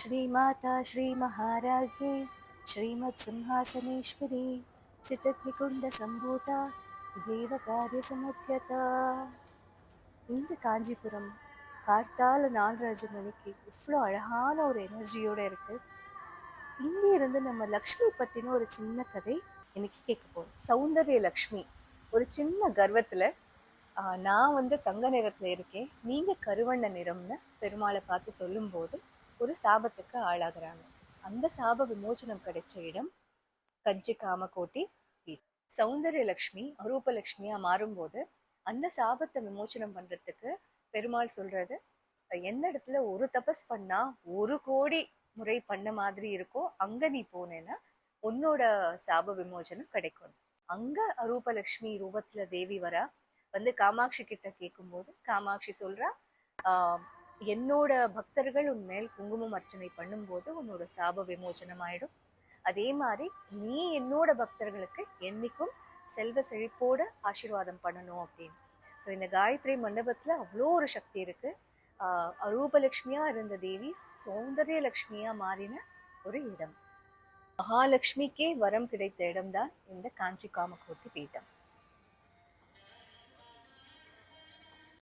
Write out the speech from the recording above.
श्रीमाता श्रीमहाराज्ञी श्रीमत्सिंहासनेश्वरी चितग्निकुण्डसम्भूता देवकार्यसमुद्यता. இந்த காஞ்சிபுரம் கார்த்தால 4:30 மணிக்கு இவ்வளோ அழகான ஒரு எனர்ஜியோட இருக்கு. இங்கே இருந்து நம்ம லக்ஷ்மி பத்தின ஒரு சின்ன கதை இன்னைக்கு கேட்க போறோம். சௌந்தர்ய லக்ஷ்மி ஒரு சின்ன கர்வத்துல நான் தங்க நிறத்துல இருக்கேன், நீங்க கருவண்ண நிறம்னு பெருமாளை பார்த்து சொல்லும் போது ஒரு சாபத்துக்கு ஆளாகிறாங்க. அந்த சாப விமோசனம் கிடைச்ச இடம் கஞ்சி காமகோட்டி. சௌந்தர்ய லக்ஷ்மி அரூபலக்ஷ்மியா மாறும்போது அந்த சாபத்தை விமோசனம் பண்றதுக்கு பெருமாள் சொல்றது, எந்த இடத்துல ஒரு தபஸ் பண்ணா 1,000,000 முறை பண்ண மாதிரி இருக்கோ அங்க நீ போனேன்னா உன்னோட சாப விமோசனம் கிடைக்கும். அங்க அரூபலக்ஷ்மி ரூபத்துல தேவி வரா. காமாட்சி கிட்ட கேட்கும்போது காமாட்சி சொல்றா, என்னோட பக்தர்கள் உன் மேல் குங்குமம் அர்ச்சனை பண்ணும்போது உன்னோட சாப விமோசனம் ஆயிடும். அதே மாதிரி நீ என்னோட பக்தர்களுக்கு என்னைக்கும் செல்வ செழிப்போட ஆசீர்வாதம் பண்ணணும் அப்படின்னு. ஸோ இந்த காயத்ரி மண்டபத்துல அவ்வளோ ஒரு சக்தி இருக்கு. அரூபலக்ஷ்மியா இருந்த தேவி சௌந்தர்ய லக்ஷ்மியா மாறின ஒரு இடம். மகாலட்சுமிக்கே வரம் கிடைத்த இடம்தான் இந்த காஞ்சி காமகோட்டி பீடம்.